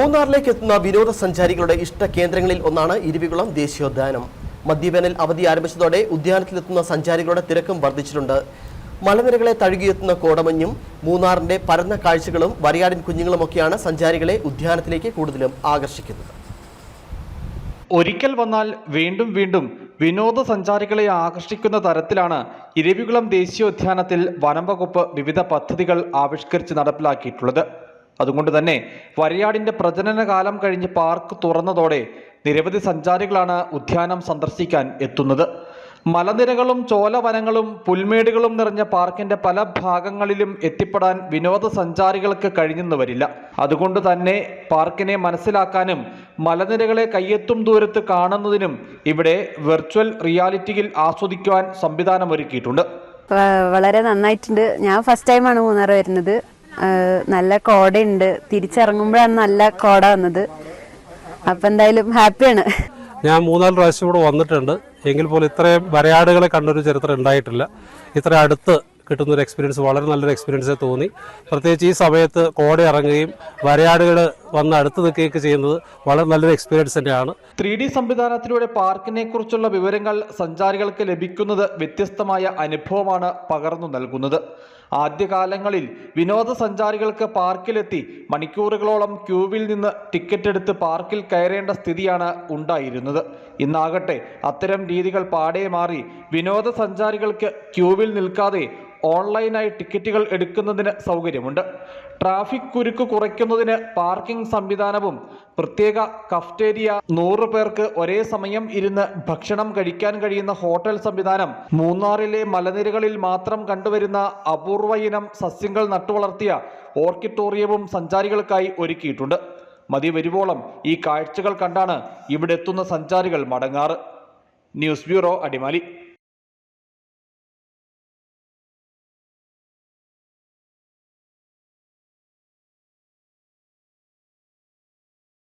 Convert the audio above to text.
മൂന്നാറിലേക്ക് എത്തുന്ന വിനോദസഞ്ചാരികളുടെ ഇഷ്ട കേന്ദ്രങ്ങളിൽ ഒന്നാണ് ഇരവികുളം ദേശീയോദ്യാനം. മധ്യവേനൽ അവധി ആരംഭിച്ചതോടെ ഉദ്യാനത്തിലെത്തുന്ന സഞ്ചാരികളുടെ തിരക്കും വർദ്ധിച്ചിട്ടുണ്ട്. മലനിരകളെ തഴുകിയെത്തുന്ന കോടമഞ്ഞും മൂന്നാറിന്റെ പരന്ന കാഴ്ചകളും വരയാടിൻ കുഞ്ഞുങ്ങളുമൊക്കെയാണ് സഞ്ചാരികളെ ഉദ്യാനത്തിലേക്ക് കൂടുതലും ആകർഷിക്കുന്നത്. ഒരിക്കൽ വന്നാൽ വീണ്ടും വീണ്ടും വിനോദസഞ്ചാരികളെ ആകർഷിക്കുന്ന തരത്തിലാണ് ഇരവികുളം ദേശീയോദ്യാനത്തിൽ വനം വകുപ്പ് വിവിധ പദ്ധതികൾ ആവിഷ്കരിച്ച് നടപ്പിലാക്കിയിട്ടുള്ളത്. അതുകൊണ്ട് തന്നെ വരയാടിന്റെ പ്രജനന കാലം കഴിഞ്ഞ് പാർക്ക് തുറന്നതോടെ നിരവധി സഞ്ചാരികളാണ് ഉദ്യാനം സന്ദർശിക്കാൻ എത്തുന്നത്. മലനിരകളും ചോലവനങ്ങളും പുൽമേടുകളും നിറഞ്ഞ പാർക്കിന്റെ പല ഭാഗങ്ങളിലും എത്തിപ്പെടാൻ വിനോദസഞ്ചാരികൾക്ക് കഴിഞ്ഞെന്ന് വരില്ല. അതുകൊണ്ട് തന്നെ പാർക്കിനെ മനസ്സിലാക്കാനും മലനിരകളെ കയ്യെത്തും ദൂരത്ത് കാണുന്നതിനും ഇവിടെ വെർച്വൽ റിയാലിറ്റിയിൽ ആസ്വദിക്കുവാൻ സംവിധാനമൊരുക്കിയിട്ടുണ്ട്. വളരെ നന്നായിട്ടുണ്ട്. ഞാൻ ഫസ്റ്റ് ടൈമാണ് മൂന്നാർ വരുന്നത്. നല്ല കോടയുണ്ട്. തിരിച്ചിറങ്ങുമ്പോഴാണ് നല്ല കോട വന്നത്. അപ്പം എന്തായാലും ഹാപ്പിയാണ്. ഞാൻ 3-4 പ്രാവശ്യം കൂടെ വന്നിട്ടുണ്ട്. എങ്കിൽ പോലും ഇത്രയും വരയാടുകളെ കണ്ടൊരു ചരിത്രം ഉണ്ടായിട്ടില്ല. ഇത്ര അടുത്ത് കിട്ടുന്നൊരു എക്സ്പീരിയൻസ് വളരെ നല്ലൊരു എക്സ്പീരിയൻസ് തോന്നി. പ്രത്യേകിച്ച് ഈ സമയത്ത് കോട ഇറങ്ങുകയും വരയാടുകൾ വന്ന് അടുത്ത് നിൽക്കുകയൊക്കെ ചെയ്യുന്നത് വളരെ നല്ലൊരു എക്സ്പീരിയൻസ് തന്നെയാണ്. 3D സംവിധാനത്തിലൂടെ പാർക്കിനെ കുറിച്ചുള്ള വിവരങ്ങൾ സഞ്ചാരികൾക്ക് ലഭിക്കുന്നത് വ്യത്യസ്തമായ അനുഭവമാണ് പകർന്നു നൽകുന്നത്. ആദ്യകാലങ്ങളിൽ വിനോദസഞ്ചാരികൾക്ക് പാർക്കിലെത്തി മണിക്കൂറുകളോളം ക്യൂവിൽ നിന്ന് ടിക്കറ്റ് എടുത്ത് പാർക്കിൽ കയറേണ്ട സ്ഥിതിയാണ് ഉണ്ടായിരുന്നത്. ഇന്നാകട്ടെ അത്തരം രീതികൾ പാടെ മാറി വിനോദസഞ്ചാരികൾക്ക് ക്യൂവിൽ നിൽക്കാതെ ഓൺലൈനായി ടിക്കറ്റുകൾ എടുക്കുന്നതിന് സൗകര്യമുണ്ട്. ട്രാഫിക് കുരുക്ക് കുറയ്ക്കുന്നതിന് പാർക്കിംഗ് സംവിധാനവും പ്രത്യേക കഫ്റ്റേരിയ, 100 പേർക്ക് ഒരേ സമയം ഇരുന്ന് ഭക്ഷണം കഴിക്കാൻ കഴിയുന്ന ഹോട്ടൽ സംവിധാനം, മൂന്നാറിലെ മലനിരകളിൽ മാത്രം കണ്ടുവരുന്ന അപൂർവ ഇനം സസ്യങ്ങൾ നട്ടുവളർത്തിയ ഓർക്കിഡോറിയവും സഞ്ചാരികൾക്കായി ഒരുക്കിയിട്ടുണ്ട്. മതി വരുവോളം ഈ കാഴ്ചകൾ കണ്ടാണ് ഇവിടെ എത്തുന്ന സഞ്ചാരികൾ മടങ്ങാറ്. News bureau, Adimali.